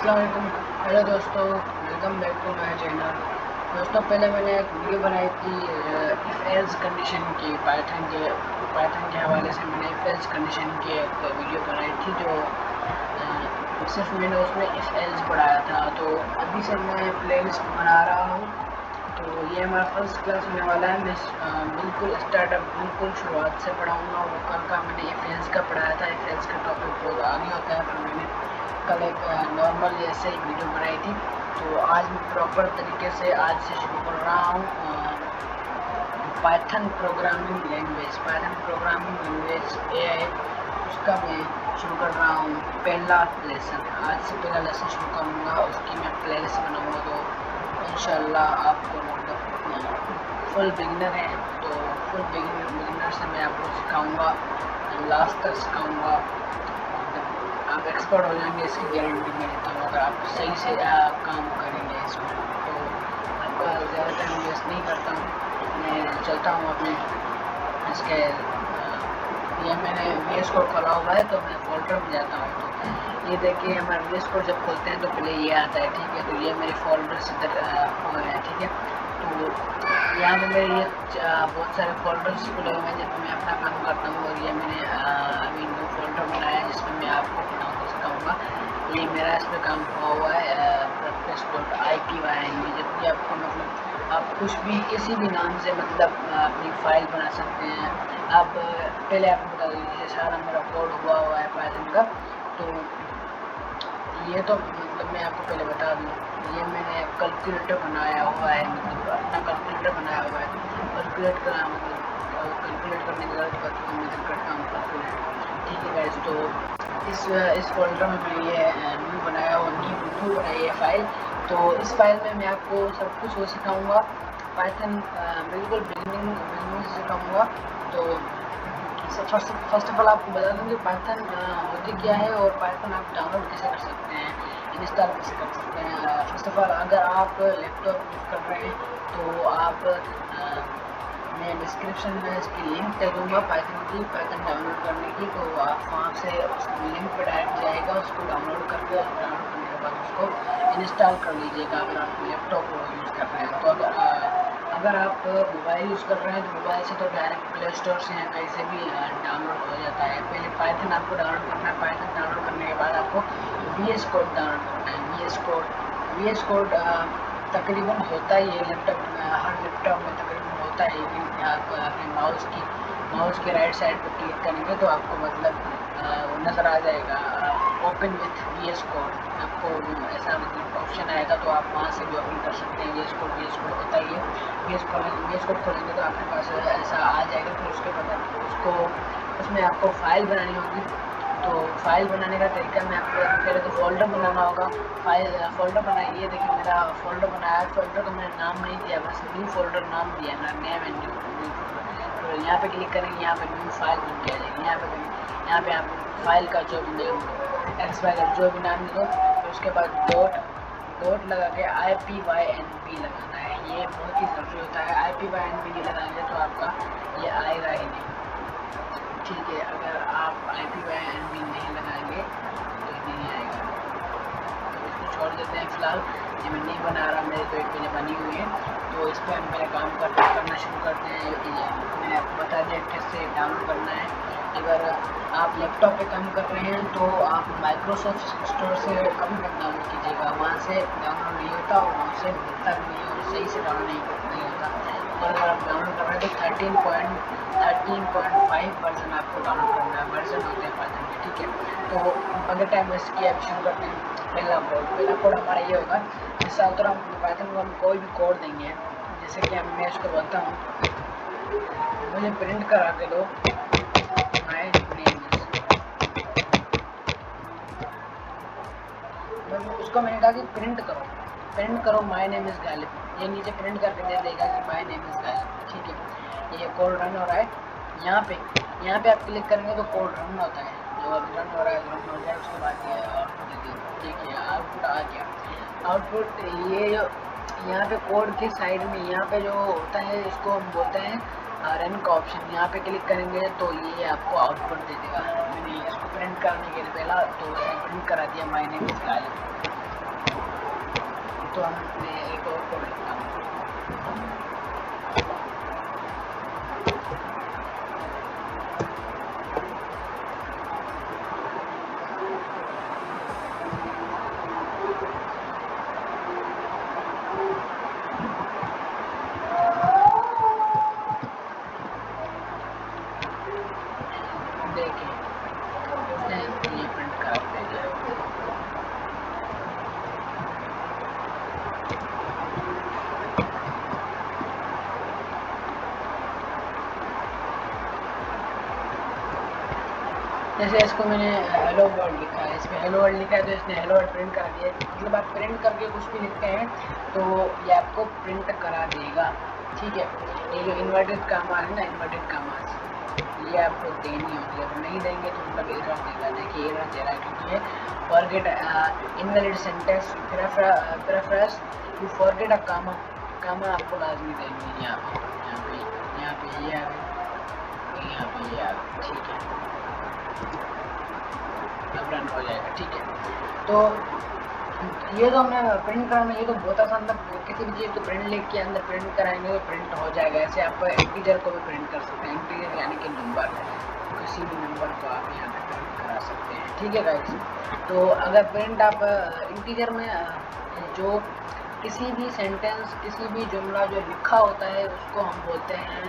अस्सलाम वालेकुम। हेलो दोस्तों, welcome back to my channel. दोस्तों, पहले मैंने एक वीडियो बनाई थी इफ़ एल्स कंडीशन की, पाइथन के हवाले से मैंने इफ़ एल्स कंडीशन की एक वीडियो बनाई थी जो सिर्फ मैंने उसमें इफ़ एल्स पढ़ाया था। तो अभी से मैं प्लेलिस्ट बना रहा हूँ। तो ये हमारा फर्स्ट क्लास होने वाला है। मैं बिल्कुल बिल्कुल शुरुआत से पढ़ाऊँगा। वो कल का मैंने इफ़ एल्स का पढ़ाया था। इफ़ एल्स का टॉपिक बहुत आगे होता है, पर मैंने कल एक नॉर्मल ऐसे ही वीडियो बनाई थी। तो आज मैं प्रॉपर तरीके से आज से शुरू कर रहा हूँ पाइथन प्रोग्रामिंग लैंग्वेज एआई, उसका मैं शुरू कर रहा हूँ पहला लेसन। आज से पहला लेसन शुरू करूँगा, उसकी मैं प्लेलिस्ट बनाऊँगा। तो इंशाल्लाह आपको फुल बिगिनर है तो फुल बिगिनर से मैं आपको सिखाऊँगा, लास्ट तक सिखाऊँगा। आप एक्सपर्ट हो जाएंगे, इसकी गारंटी मैं देता हूँ, अगर आप सही से काम करेंगे इसमें। तो आपका ज़्यादा टाइम वेस्ट नहीं करता हूँ, मैं चलता हूँ अपने इसके ये मैंने VS कोड खोला हुआ है, तो मैं फोल्डर में जाता हूँ। तो ये देखिए, हमारा VS कोड जब खोलते हैं तो पहले ये आता है, ठीक है। तो ये मेरे फोल्डर से हुए हैं, ठीक है। तो यहाँ पे मेरे ये बहुत सारे फोल्डर्स खुले हुए हैं जिसमें मैं अपना काम करता हूँ। और ये मैंने अभी न्यू फोल्डर बनाया है जिसमें मैं आपको बनाऊँगा, सिखाऊँगा। ये मेरा इस पर काम हुआ है practice.ipyn। जब भी आपको मतलब आप कुछ भी किसी भी नाम से मतलब अपनी फाइल बना सकते हैं। आप पहले आपको बता दीजिए, सारा मेरा कोड हुआ है पाइथन का। तो ये तो मतलब मैं आपको पहले बता दूँ, ये मैंने कैलकुलेटर बनाया हुआ है, मतलब अपना कैलकुलेटर बनाया हुआ है। कैलकुलेट करना मतलब कैलकुलेट करने की गलत बात को मैं करता हूँ कैलकुलेट, ठीक है गाइस। तो इस फोल्डर में मैं ये न्यू बनाया हुआ न्यू बनाई है फाइल। तो इस फाइल में मैं आपको सब कुछ वो सिखाऊँगा, पाइथन बिल्कुल बिगिनिंग से सिखाऊँगा। तो फर्स्ट ऑफ ऑल आपको बता दूँ कि पाइथन होती क्या है और पाइथन आप डाउनलोड कैसे कर सकते हैं, इंस्टॉल कैसे कर सकते हैं। फर्स्ट ऑफ ऑल अगर आप लैपटॉप यूज़ कर रहे हैं तो आप मैं डिस्क्रिप्शन में इसकी लिंक दे दूँगा पाइथन डाउनलोड करने की। तो आप वहाँ से उस लिंक पर डायरेक्ट जाएगा, उसको डाउनलोड करके डाउनलोड करने के बाद उसको इंस्टॉल कर लीजिएगा अगर आप लैपटॉप यूज़ कर रहे हैं। तो अगर आप मोबाइल यूज़ कर रहे हैं तो मोबाइल से तो डायरेक्ट प्ले स्टोर से या कहीं से भी डाउनलोड हो जाता है। पहले पाइथन आपको डाउनलोड करना है। पाइथन डाउनलोड करने के बाद आपको VS कोड डाउनलोड करना है। VS कोड तकरीबन होता ही है लैपटॉप में, हर लैपटॉप में तकरीबन होता है। लेकिन आप अपने माउस के राइट साइड पर क्लिक करेंगे तो आपको मतलब वो नज़र आ जाएगा ओपन विथ VS कोड। आपको ऐसा मतलब ऑप्शन आएगा, तो आप वहाँ से भी ओपन कर सकते हैं। VS कोड होता ही है। VS कोड खोलेंगे तो आपके पास ऐसा आ जाएगा। फिर उसके बाद उसको उसमें आपको फाइल बनानी होगी। तो फाइल बनाने का तरीका मैं आपको पहले तो फोल्डर बनाना होगा। फोल्डर बनाइए, देखिए मेरा फोल्डर बनाया। फोल्डर का मैंने नाम नहीं दिया, बस न्यू फोल्डर नाम दिया, ना नेम एंड न्यू फोल्डर। तो यहाँ पे क्लिक करेंगे, यहाँ पे न्यू फाइल बन के आ जाएगी। यहाँ पे आप फाइल का जो भी नेम XYZ जो भी नाम दे दो। तो उसके बाद डॉट लगा के IPYNB लगाना है। ये बहुत ही ज़रूरी होता है। IPYNB नहीं लगाएंगे तो आपका ये आएगा ही नहीं, ठीक है। अगर आप IPYNB नहीं लगाएंगे तो ये नहीं आएगा। तो इसको छोड़ देते हैं फिलहाल, ये मैं नहीं बना रहा, मेरे तो एक पहले बनी हुई है। तो इस पर हम मेरा काम करना शुरू करते हैं। मैंने आपको बता दिया कैसे डाउनलोड करना है। अगर आप लैपटॉप पे काम कर रहे हैं तो आप माइक्रोसॉफ्ट स्टोर से कभी मत डाउनलोड कीजिएगा, वहाँ से डाउनलोड नहीं होता और वहाँ से मिलता भी नहीं और सही से डाउनलोड नहीं होता। तो अगर आप डाउनलोड कर रहे हैं तो 13.5 वर्जन आपको डाउनलोड करना है। वर्जन होते हैं पाइथन के, ठीक है। तो अगर टाइम वेस्ट किया, अब शुरू करते हैं। पहला कोड हमारा ये होगा। जैसा उधर हम पाइथन को हम कोई भी कोड देंगे, जैसे कि मैं इसको बोलता हूँ मुझे प्रिंट करा के दो माय नेम इज, उसको मैंने कहा कि प्रिंट करो माय नेम इज़ गालिब। ये नीचे प्रिंट करके दे देगा कि माय नेम इज़ गालिब, ठीक है। ये कोड रन हो रहा है। यहाँ पे आप क्लिक करेंगे तो कोड रन होता है। जो अभी रन हो रहा है, रन हो जाए उसके बाद ये आउटपुट देखिए, आउटपुट आ गया। आउटपुट ये जो यहाँ पे कोड के साइड में यहाँ पे जो होता है इसको हम बोलते हैं रन का ऑप्शन। यहाँ पे क्लिक करेंगे तो ये आपको आउटपुट दे देगा। मैंने इसको प्रिंट करने के लिए पहला तो प्रिंट करा दिया माय नेम इज़ गालिब। तो हमने एक और कोड लिखता हूँ। देखिए उसने ये प्रिंट करा भेजा। जैसे इसको मैंने हेलो वर्ल्ड लिखा है, इसमें हेलो वर्ल्ड लिखा है तो इसने हेलो वर्ल्ड प्रिंट करा दिया। मतलब आप प्रिंट करके कुछ भी लिखते हैं तो ये आपको प्रिंट करा देगा। ठीक है, ये जो इन्वर्टेड कामा है ना, इन्वर्टेड कामास ये आपको देनी होगी। अगर नहीं देंगे तो मतलब एरर देगा। देखिए एरर दे रहा है क्योंकि ये forget invalid sentence preference you forget a comma. Comma आपको लाजमी देनी है यहाँ पे यहाँ पे ये आ गई, यहाँ पे ये आ गई। ठीक है, अब रन हो जाएगा। ठीक है, तो ये तो हमने प्रिंट कराना, ये तो बहुत आसान था। किसी भी चीज़ को प्रिंट लिख के अंदर प्रिंट कराएंगे तो प्रिंट हो जाएगा। ऐसे आप इंटीजर को भी प्रिंट कर सकते हैं, इंटीजर यानी कि नंबर, किसी भी नंबर को आप यहाँ पे प्रिंट करा सकते हैं। ठीक है गाइस, तो अगर प्रिंट आप इंटीजर में जो किसी भी सेंटेंस, किसी भी जुमला जो लिखा होता है उसको हम बोलते हैं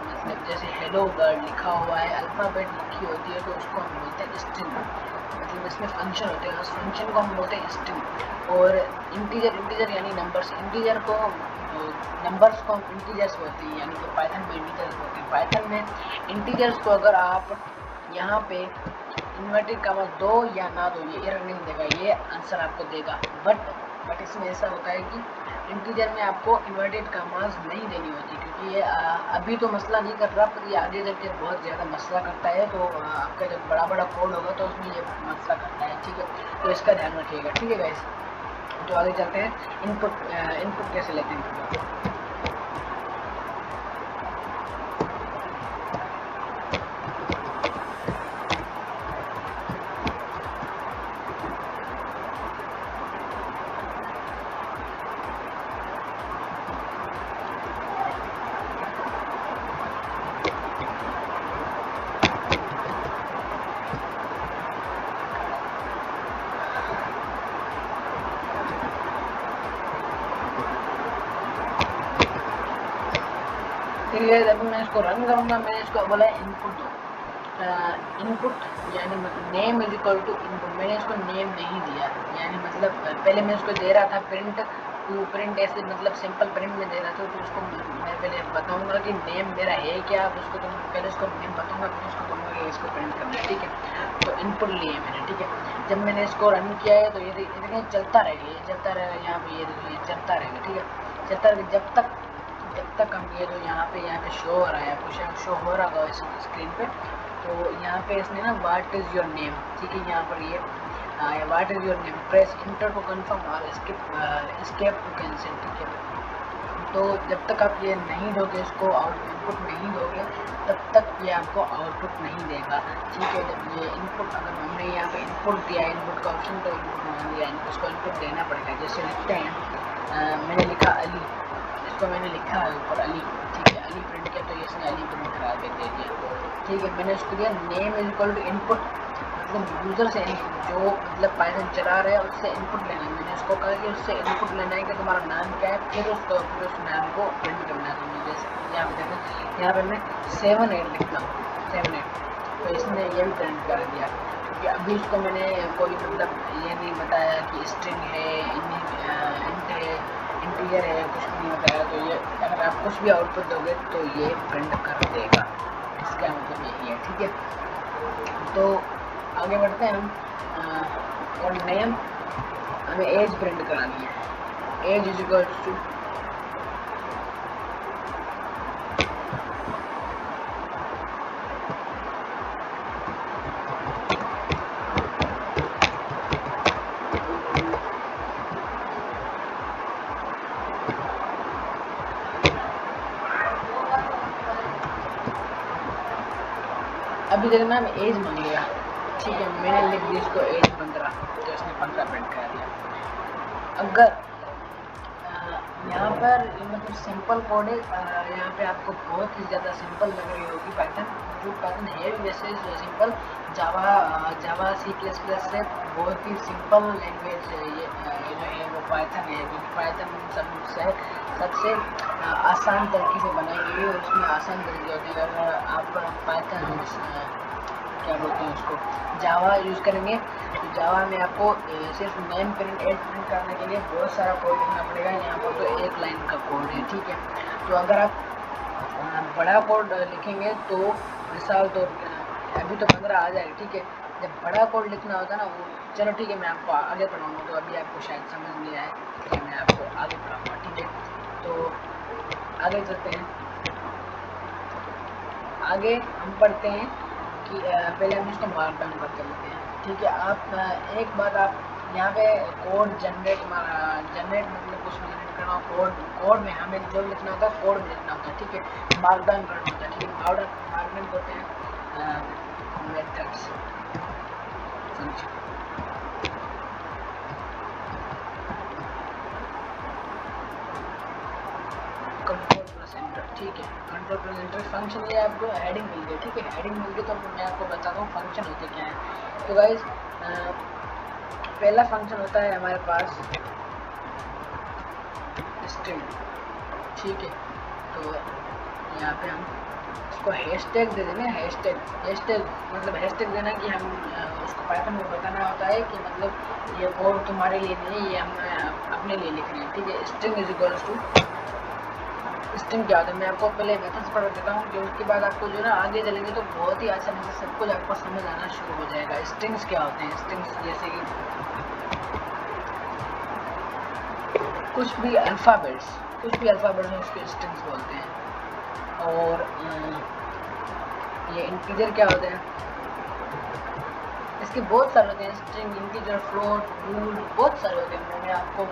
मतलब जैसे हेलो वर्ल्ड लिखा हुआ है, अल्फ़ाबेट लिखी होती है तो उसको हम बोलते हैं स्ट्रिंग। मतलब इसमें फंक्शन होते हैं, उस फंक्शन को हम बोलते हैं स्ट्रिंग। और इंटीजर यानी नंबर्स, इंटीजर को नंबर्स को हम इंटीजर्स बोलते हैं, यानी कि पाइथन में इंटीजर्स बोलते हैं। पाइथन में इंटीजर्स को अगर आप यहाँ पे इन्वर्टेड कामा दो या ना दो ये एरर नहीं देगा, ये आंसर आपको देगा। बट इसमें ऐसा होता है कि इंटीजर में आपको इन्वर्टेड कामास नहीं देनी होती, क्योंकि ये अभी तो मसला नहीं कर रहा, पर ये आगे जाके बहुत ज़्यादा मसला करता है। तो आपका जब बड़ा बड़ा कोड होगा तो उसमें ये मसला करता है। ठीक है, तो इसका ध्यान रखिएगा। ठीक है गाइस, तो आगे चलते हैं। इनपुट कैसे लेते हैं। ठीक है, जब मैं इसको रन करूँगा मैंने इसको बोला इनपुट दो। इनपुट यानी name is equal to input, मैंने इसको नेम नहीं दिया। यानी मतलब पहले मैं इसको दे रहा था प्रिंट ऐसे मतलब सिंपल प्रिंट में दे रहा था। तो उसको मैं पहले बताऊंगा कि नेम मेरा है क्या, अब उसको तो पहले उसको नेम बताऊंगा, फिर उसको कहूँगा कि इसको प्रिंट करना है। ठीक है, तो इनपुट लिए मैंने। ठीक है, जब मैंने इसको रन किया है तो ये देखिए चलता रहेगा, ये चलता रहेगा। यहाँ पे ये चलता रहेगा। ठीक है, चलता रहेगा जब तक हम ये जो यहाँ पे शो हो रहा है, आपको शो हो रहा होगा इस स्क्रीन पे। तो यहाँ पे इसने ना व्हाट इज़ योर नेम, ठीक है, यहाँ पर ये what is your name, press enter to confirm और एस्केप टू कैंसिल। ठीक है, तो जब तक आप ये नहीं दोगे, इसको इनपुट नहीं दोगे, तब तक ये आपको आउटपुट नहीं देगा। ठीक है, जब ये इनपुट, अगर हमने यहाँ पे इनपुट दिया है, इनपुट का ऑप्शन तो इनपुट मान दिया, उसको इनपुट देना पड़ेगा। जैसे लिखते हैं मैंने लिखा अली, इसको मैंने लिखा है ऊपर अली। ठीक है, अली प्रिंट किया तो ये इसने अली प्रिंट करा के दे दिया। ठीक है, मैंने उसको दिया name is equal to input, मतलब यूज़र से जो मतलब पाइथन चला रहा है उससे इनपुट लेना है। मैंने उसको कहा कि उससे इनपुट लेना है कि तुम्हारा नाम क्या है, फिर उस नाम को प्रिंट करना है। तो मुझे यहाँ पे देखो, यहाँ पर मैं 7-8 लिखता हूँ, 7-8, तो इसने ये भी प्रिंट कर दिया। क्योंकि अभी उसको मैंने कोई मतलब ये नहीं बताया कि स्ट्रिंग है, इंट है, इंटीजर है, कुछ भी नहीं बताया। तो ये अगर आप कुछ भी आउटपुट दोगे तो ये प्रिंट कर देगा, इसका मतलब यही है। ठीक है, तो आगे बढ़ते हैं हम। और नेम हमें एज प्रिंट करानी है, एज इज इक्वल टू अभी देखना हम एज मांग लिया। ठीक है, मैंने लिख दी इसको एज 15, तो इसने 15 प्रिंट करा दिया। अगर यहाँ पर मतलब सिंपल कोड है, यहाँ पे आपको बहुत ही ज़्यादा सिंपल लग रही होगी पाइथन, जो पाइथन है भी वैसे सिंपल। जावा सी प्लस प्लस से बहुत ही सिंपल लैंग्वेज ये जो है वो पाइथन है, जो पाइथन सबसे आसान तरीके से बनाई गई है, और उसमें आसान तरीके होते हैं। अगर आप पाइथन क्या बोलते हैं उसको जावा यूज़ करेंगे तो जावा में आपको सिर्फ नेम प्रिंट एड प्रिंट करने के लिए बहुत सारा कोड लिखना पड़ेगा। यहाँ पर तो एक लाइन का कोड है, ठीक है। तो अगर आप बड़ा कोड लिखेंगे तो मिसाल तो अभी तो 15 आ जाएगा, ठीक है। जब बड़ा कोड लिखना होता है ना वो, चलो ठीक है मैं आपको आगे पढ़ाऊँगा, तो अभी आपको शायद समझ नहीं आए, ठीक है मैं आपको आगे पढ़ाऊँगा, ठीक है। तो आगे चलते हैं, आगे हम पढ़ते हैं कि पहले हम इसको मार्क डाउन करके लेते हैं, ठीक है। आप एक बात आप यहाँ पे कोड जनरेट मतलब कुछ जनरेट करना हो, कोड में हमें जो लिखना होता है कोड में लिखना होता है, ठीक है। मार्क डाउन करना होता है, ठीक है। मार्क डाउन करते हैं methods function, control plus enter, ठीक है। कंट्रोल प्लस एंटर फंक्शन, ये आपको हेडिंग मिल गई, ठीक है। हेडिंग मिल गई तो मैं आपको बताता हूँ फंक्शन होते क्या है। तो गाइस पहला फंक्शन होता है हमारे पास स्ट्रिंग, ठीक है। तो यहाँ पे हम इसको हैशटैग दे देंगे। हैशटैग मतलब हैशटैग देना कि हम उसको पाइथन में बताना होता है कि मतलब ये कोड तुम्हारे लिए नहीं, ये हम अपने लिए लिख रहे हैं, ठीक है। String is equals to, string क्या होता है मैं आपको पहले मेथड्स पढ़ा देता हूँ, जो उसके बाद आपको जो ना आगे चलेंगे तो बहुत ही आसानी से सब कुछ आपको समझ आना शुरू हो जाएगा। स्ट्रिंग्स क्या होते हैं, स्ट्रिंग्स जैसे कि कुछ भी अल्फ़ाबेट्स में उसके स्ट्रिंग्स बोलते हैं। और ये इंटीजर क्या होते हैं, इसके बहुत सारे होते हैं, स्ट्रिंग, इंटीजर, फ्लोट, बूल, बहुत सारे होते हैं। मैं आपको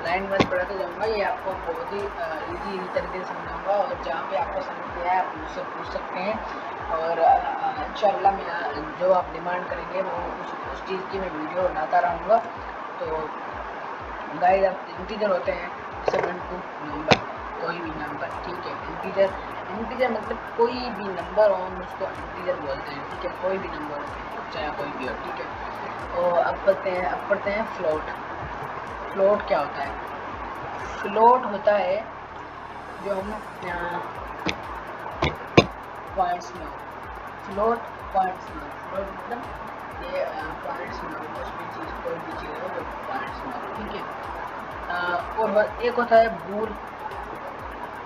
लाइन वाइज पढ़ाते जाऊँगा, ये आपको बहुत ही इजी तरीके से समझाऊँगा, और जहाँ पे आपको समझ नहीं आया आप मुझसे पूछ सकते हैं। और इंशाल्लाह मैं जो आप डिमांड करेंगे वो उस चीज़ की मैं वीडियो बनाता रहूँगा। तो गाइस आप इंटीजर होते हैं 7 नंबर, कोई भी नंबर, ठीक है। इंटीजर मतलब कोई भी नंबर हो हम उसको इंटीजर बोलते हैं, ठीक है। कोई भी नंबर हो चाहे कोई भी हो, ठीक है। और अब पढ़ते हैं फ्लोट। फ्लोट क्या होता है, फ्लोट होता है जो हम पॉइंट्स में हो, फ्लोट पॉइंट्स में, फ्लोट मतलब ये पॉइंट्स में हो, कुछ भी चीज़ कोई भी चीज़ हो जो पॉइंट्स में हो, ठीक है। और एक होता है बूल,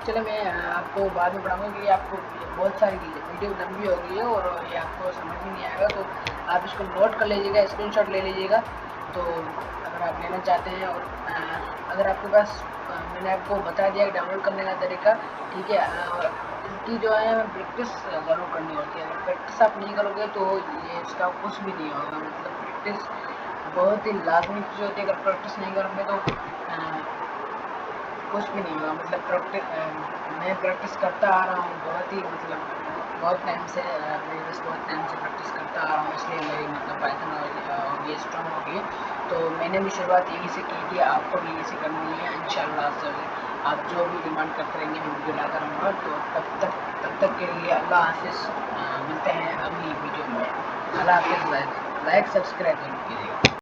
चलो मैं आपको बाद में पढ़ाऊँगा कि आपको बहुत सारी वीडियो लंबी हो गई है और ये आपको समझ में नहीं आएगा, तो आप इसको नोट कर लीजिएगा, स्क्रीनशॉट ले लीजिएगा। तो अगर आप लेना चाहते हैं, और अगर आपके पास मैंने आपको बता दिया डाउनलोड करने का तरीका, ठीक है। इसकी जो है प्रैक्टिस ज़रूर करनी होती है, अगर प्रैक्टिस आप नहीं करोगे तो ये इसका कुछ भी नहीं होगा। मतलब प्रैक्टिस बहुत ही लाजमी चीज़ होती है, अगर प्रैक्टिस नहीं करोगे तो कुछ भी नहीं होगा। मतलब मैं प्रैक्टिस करता आ रहा हूँ बहुत ही मतलब बहुत टाइम से, बहुत टाइम से प्रैक्टिस करता आ रहा हूँ, इसलिए मेरी मतलब पाइथन होगी स्ट्रॉन्ग होगी। तो मैंने भी शुरुआत यहीं से की थी, आपको भी यहीं से करनी है इंशाल्लाह से। आप जो भी डिमांड करते रहेंगे मैं वीडियो लाता रहूँगा। तो तब तक के लिए अल्लाह हाफिज़, मिलते हैं अगली वीडियो में। अल्लाह हाफिज़, लाइक सब्सक्राइब जरूर कीजिएगा।